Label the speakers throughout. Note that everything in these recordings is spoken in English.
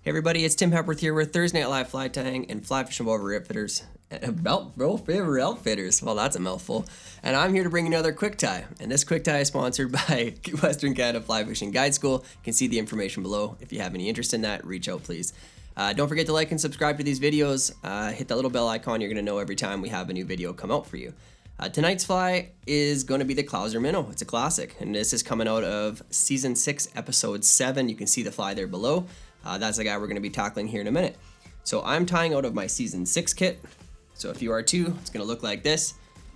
Speaker 1: Hey everybody, it's Tim Hepworth here with Thursday Night Live Fly Tying and Fly Fishing Boat Outfitters. Outfitters. Well, that's a mouthful. And I'm here to bring you another quick tie. And this quick tie is sponsored by Western Canada Fly Fishing Guide School. You can see the information below. If you have any interest in that, reach out please. Don't forget to like and subscribe to these videos. Hit that little bell icon. You're going to know every time we have a new video come out for you. Tonight's fly is going to be the Clouser Minnow. It's a classic, and this is coming out of Season 6, Episode 7. You can see the fly there below. That's the guy we're going to be tackling here in a minute. So I'm tying out of my Season 6 kit. So if you are too, it's going to look like this.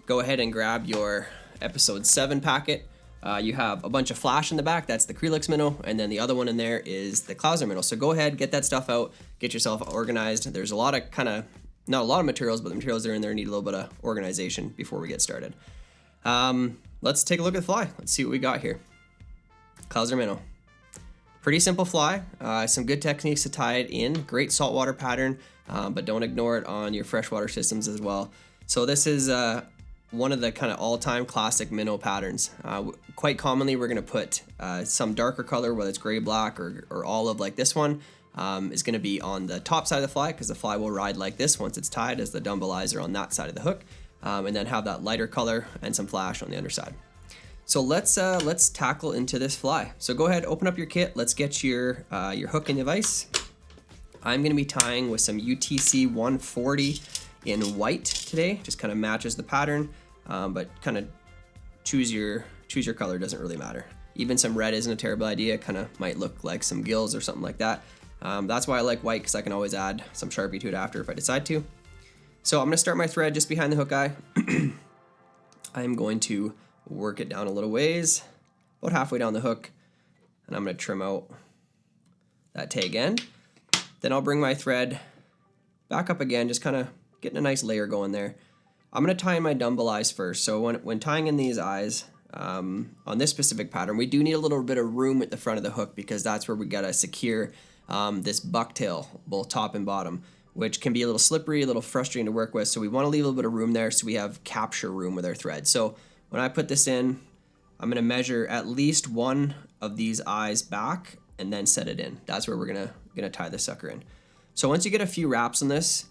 Speaker 1: Go ahead and grab your Episode 7 packet. You have a bunch of flash in the back. That's the Clouser Minnow. And then the other one in there is the Clouser Minnow. So go ahead, get that stuff out, get yourself organized. There's a lot of not a lot of materials, but the materials that are in there need a little bit of organization before we get started. Let's take a look at the fly. Let's see what we got here. Clouser Minnow. Pretty simple fly. Some good techniques to tie it in. Great saltwater pattern, but don't ignore it on your freshwater systems as well. So this is one of the kind of all-time classic minnow patterns. Quite commonly, we're going to put some darker color, whether it's gray, black, or olive like this one. Is going to be on the top side of the fly because the fly will ride like this once it's tied, as the dumbbell eyes are on that side of the hook, and then have that lighter color and some flash on the underside. So let's tackle into this fly. So go ahead, open up your kit. Let's get your hook and your vise. I'm going to be tying with some UTC 140 in white today. Just kind of matches the pattern, but kind of choose your color. Doesn't really matter. Even some red isn't a terrible idea. Kind of might look like some gills or something like that. That's why I like white, because I can always add some Sharpie to it after if I decide to. So I'm going to start my thread just behind the hook eye. I'm going to work it down a little ways, about halfway down the hook, and I'm going to trim out that tag end. Then I'll bring my thread back up again, just kind of getting a nice layer going there. I'm going to tie in my dumbbell eyes first. So when tying in these eyes, on this specific pattern, we do need a little bit of room at the front of the hook, because that's where we got to secure this bucktail, both top and bottom, which can be a little slippery, a little frustrating to work with. So we want to leave a little bit of room there so we have capture room with our thread. So when I put this in, I'm going to measure at least one of these eyes back and then set it in. That's where we're gonna tie this sucker in. So once you get a few wraps on this,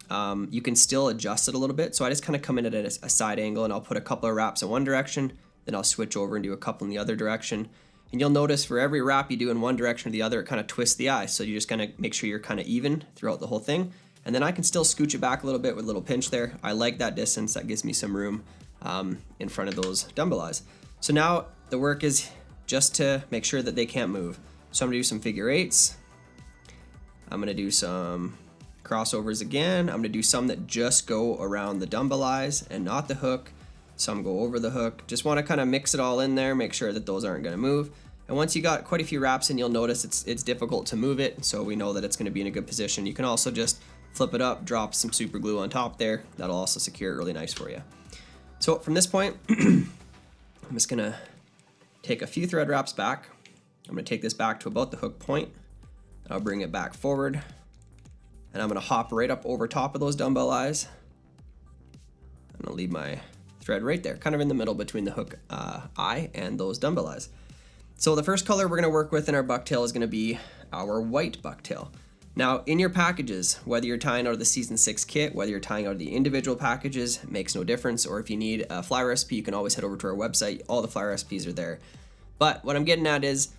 Speaker 1: you can still adjust it a little bit. So I just kind of come in at a side angle, and I'll put a couple of wraps in one direction, then I'll switch over and do a couple in the other direction. And you'll notice for every wrap you do in one direction or the other, it kind of twists the eye. So you just kind of make sure you're kind of even throughout the whole thing. And then I can still scooch it back a little bit with a little pinch there. I like that distance. That gives me some room in front of those dumbbell eyes. So now the work is just to make sure that they can't move. So I'm gonna do some figure eights. I'm gonna do some crossovers again. I'm gonna do some that just go around the dumbbell eyes and not the hook. Some go over the hook. Just wanna kind of mix it all in there, make sure that those aren't gonna move. And once you got quite a few wraps in, you'll notice it's difficult to move it, so we know that it's gonna be in a good position. You can also just flip it up, drop some super glue on top there. That'll also secure it really nice for you. So from this point, I'm just gonna take a few thread wraps back. I'm gonna take this back to about the hook point. I'll bring it back forward, and I'm gonna hop right up over top of those dumbbell eyes. I'm gonna leave my thread right there, kind of in the middle between the hook eye and those dumbbell eyes. So the first color we're gonna work with in our bucktail is gonna be our white bucktail. Now, in your packages, whether you're tying out of the Season 6 kit, whether you're tying out of the individual packages, it makes no difference. Or if you need a fly recipe, you can always head over to our website. All the fly recipes are there. But what I'm getting at is,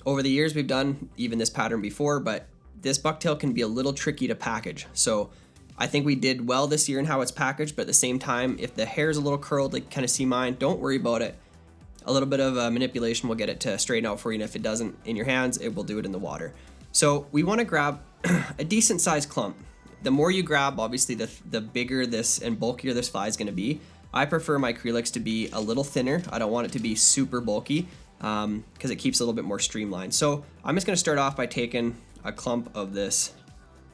Speaker 1: over the years, we've done even this pattern before, but this bucktail can be a little tricky to package. So I think we did well this year in how it's packaged, but at the same time, if the hair is a little curled, like kind of see mine, don't worry about it. A little bit of manipulation will get it to straighten out for you, and if it doesn't in your hands, it will do it in the water. So we want to grab a decent sized clump. The more you grab, obviously the bigger this and bulkier this fly is going to be. I prefer my acrylics to be a little thinner. I don't want it to be super bulky because it keeps a little bit more streamlined. So I'm just going to start off by taking a clump of this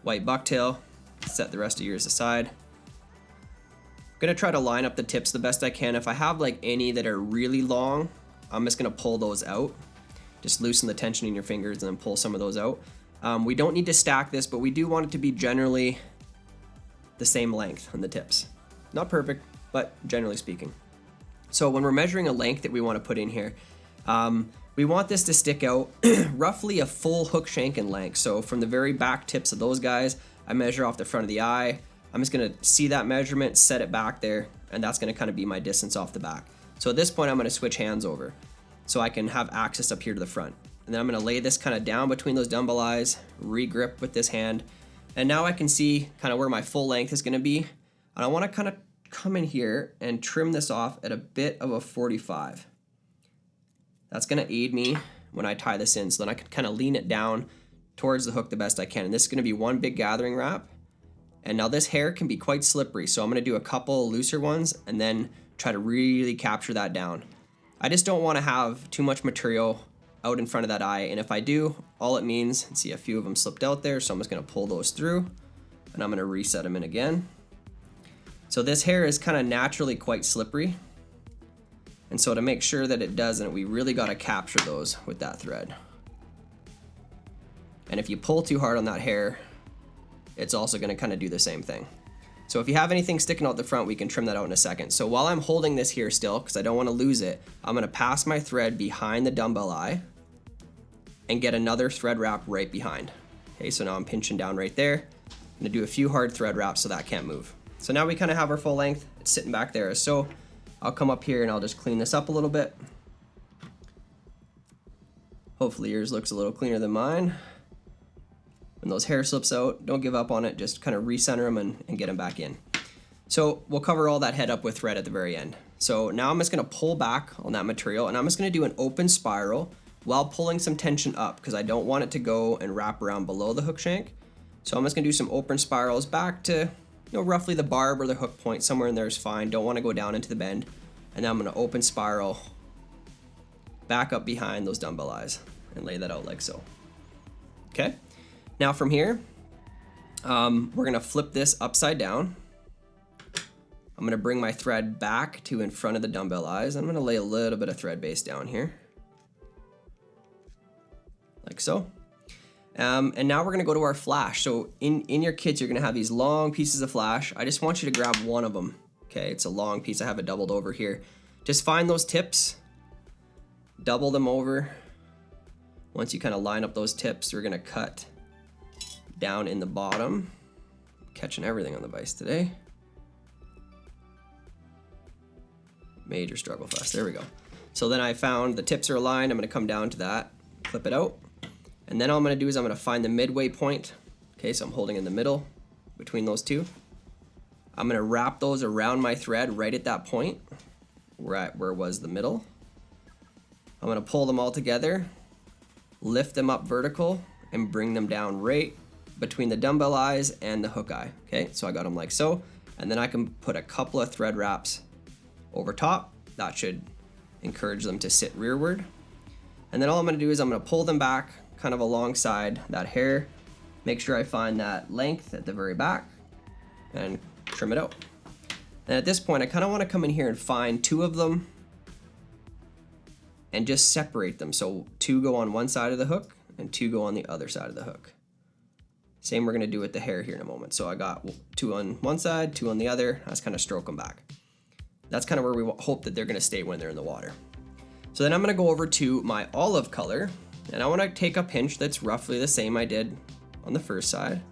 Speaker 1: white bucktail, set the rest of yours aside. I'm going to try to line up the tips the best I can. If I have like any that are really long, I'm just going to pull those out. Just loosen the tension in your fingers and then pull some of those out. We don't need to stack this, but we do want it to be generally the same length on the tips. Not perfect, but generally speaking. So when we're measuring a length that we want to put in here, We want this to stick out roughly a full hook shank in length. So from the very back tips of those guys, I measure off the front of the eye. I'm just gonna see that measurement, set it back there, and that's gonna kind of be my distance off the back. So at this point, I'm gonna switch hands over so I can have access up here to the front. And then I'm gonna lay this kind of down between those dumbbell eyes, re-grip with this hand. And now I can see kind of where my full length is gonna be. And I wanna kind of come in here and trim this off at a bit of a 45. That's gonna aid me when I tie this in, so then I can kind of lean it down towards the hook the best I can. And this is gonna be one big gathering wrap. And now this hair can be quite slippery, so I'm gonna do a couple looser ones and then try to really capture that down. I just don't wanna have too much material out in front of that eye, and if I do, all it means, see a few of them slipped out there, so I'm just gonna pull those through, and I'm gonna reset them in again. So this hair is kind of naturally quite slippery. And so to make sure that it doesn't, we really got to capture those with that thread. And if you pull too hard on that hair, it's also going to kind of do the same thing. So if you have anything sticking out the front, we can trim that out in a second. So while I'm holding this here still, because I don't want to lose it, I'm going to pass my thread behind the dumbbell eye and get another thread wrap right behind. Okay, so now I'm pinching down right there. I'm going to do a few hard thread wraps so that can't move. So now we kind of have our full length. It's sitting back there. So I'll come up here and I'll just clean this up a little bit. Hopefully yours looks a little cleaner than mine. When those hair slips out, don't give up on it. Just kind of recenter them and get them back in. So we'll cover all that head up with thread at the very end. So now I'm just going to pull back on that material, and I'm just going to do an open spiral while pulling some tension up because I don't want it to go and wrap around below the hook shank. So I'm just going to do some open spirals back to roughly the barb or the hook point. Somewhere in there is fine. Don't want to go down into the bend. And then I'm going to open spiral back up behind those dumbbell eyes and lay that out like so. Okay. Now from here, we're going to flip this upside down. I'm going to bring my thread back to in front of the dumbbell eyes. I'm going to lay a little bit of thread base down here. Like so. And now we're gonna go to our flash. So in your kits, you're gonna have these long pieces of flash. I just want you to grab one of them. Okay, it's a long piece. I have it doubled over here. Just find those tips, double them over. Once you kind of line up those tips, we're gonna cut down in the bottom. Catching everything on the vise today. Major struggle fest, there we go. So then I found the tips are aligned. I'm gonna come down to that, clip it out. And then all I'm going to do is I'm going to find the midway point. Okay, so I'm holding in the middle between those two. I'm going to wrap those around my thread right at that point, where was the middle. I'm going to pull them all together, lift them up vertical, and bring them down right between the dumbbell eyes and the hook eye. Okay, so I got them like so. And then I can put a couple of thread wraps over top. That should encourage them to sit rearward. And then all I'm going to do is I'm going to pull them back kind of alongside that hair, make sure I find that length at the very back and trim it out. And at this point, I kind of want to come in here and find two of them and just separate them. So two go on one side of the hook and two go on the other side of the hook. Same we're going to do with the hair here in a moment. So I got two on one side, two on the other. I just kind of stroke them back. That's kind of where we hope that they're going to stay when they're in the water. So then I'm going to go over to my olive color. And I want to take a pinch that's roughly the same I did on the first side.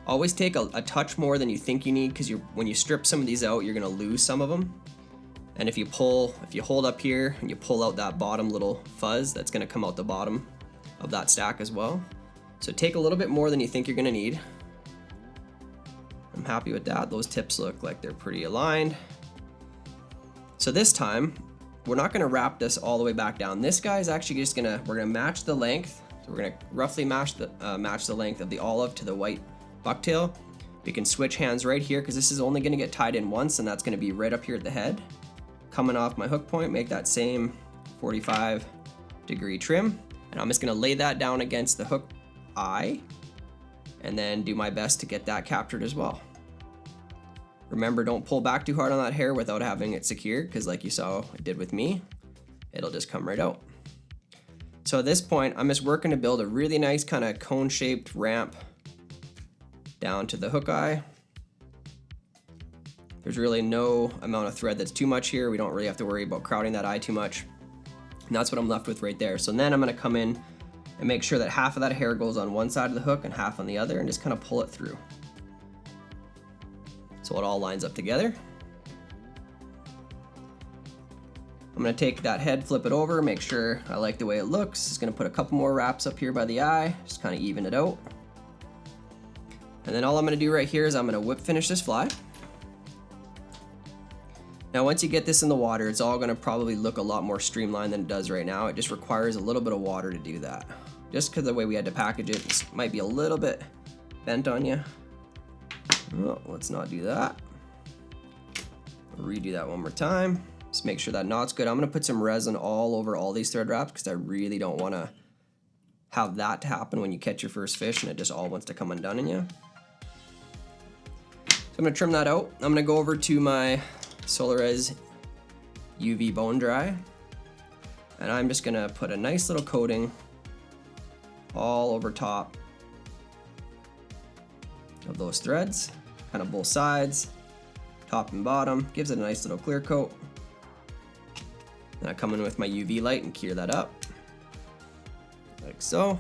Speaker 1: Always take a touch more than you think you need because when you strip some of these out, you're going to lose some of them. And if you hold up here and you pull out that bottom little fuzz, that's going to come out the bottom of that stack as well. So take a little bit more than you think you're going to need. I'm happy with that. Those tips look like they're pretty aligned. So this time, we're not gonna wrap this all the way back down. This guy is actually just we're gonna match the length. So we're gonna roughly match the length of the olive to the white bucktail. We can switch hands right here because this is only gonna get tied in once, and that's gonna be right up here at the head. Coming off my hook point, make that same 45-degree trim. And I'm just gonna lay that down against the hook eye and then do my best to get that captured as well. Remember, don't pull back too hard on that hair without having it secured, because like you saw it did with me, it'll just come right out. So at this point, I'm just working to build a really nice kind of cone-shaped ramp down to the hook eye. There's really no amount of thread that's too much here. We don't really have to worry about crowding that eye too much. And that's what I'm left with right there. So then I'm gonna come in and make sure that half of that hair goes on one side of the hook and half on the other, and just kind of pull it through. So it all lines up together. I'm gonna take that head, flip it over, make sure I like the way it looks. Just gonna put a couple more wraps up here by the eye, just kind of even it out. And then all I'm gonna do right here is I'm gonna whip finish this fly. Now once you get this in the water, it's all gonna probably look a lot more streamlined than it does right now. It just requires a little bit of water to do that. Just because of the way we had to package it, this might be a little bit bent on you. Oh, let's not do that. Redo that one more time. Just make sure that knot's good. I'm gonna put some resin all over all these thread wraps because I really don't wanna have that to happen when you catch your first fish and it just all wants to come undone in you. So I'm gonna trim that out. I'm gonna go over to my Solares UV bone dry, and I'm just gonna put a nice little coating all over top of those threads, kind of both sides, top and bottom. Gives it a nice little clear coat. And I come in with my UV light and cure that up, like so.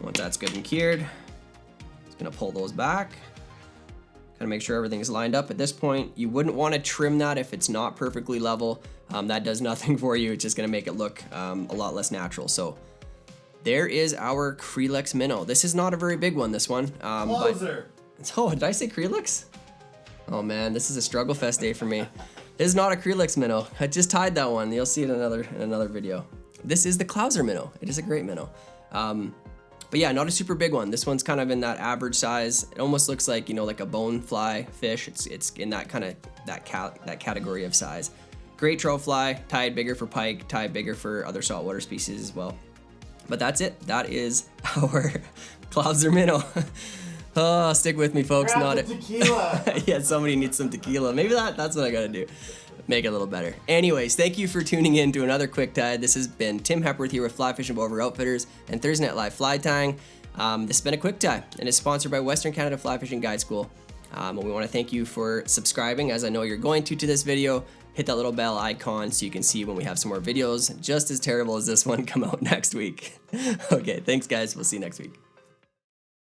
Speaker 1: Once that's good and cured, just gonna pull those back. Kind of make sure everything is lined up. At this point, you wouldn't want to trim that if it's not perfectly level. That does nothing for you. It's just gonna make it look a lot less natural. So there is our Crelex minnow. This is not a very big one, this one.
Speaker 2: Clouser.
Speaker 1: Oh, did I say Crelex? Oh man, this is a struggle fest day for me. This is not a Crelex minnow. I just tied that one. You'll see it in another video. This is the Clouser minnow. It is a great minnow. But yeah, not a super big one. This one's kind of in that average size. It almost looks like, you know, like a bone fly fish. It's in that kind of that category of size. Great trout fly, tied bigger for pike, tied bigger for other saltwater species as well. But that's it. That is our Clouser minnow. Oh, stick with me, folks.
Speaker 2: Grab
Speaker 1: not
Speaker 2: the tequila.
Speaker 1: Yeah, somebody needs some tequila. Maybe that's what I gotta do. Make it a little better. Anyways, thank you for tuning in to another Quick Tide. This has been Tim Hepworth here with Fly Fishing Bover Outfitters and Thursday Night Live Fly Tying. This has been a Quick Tide, and it's sponsored by Western Canada Fly Fishing Guide School. And we want to thank you for subscribing, as I know you're going to this video. Hit that little bell icon so you can see when we have some more videos just as terrible as this one come out next week. Okay, thanks guys. We'll see you next week.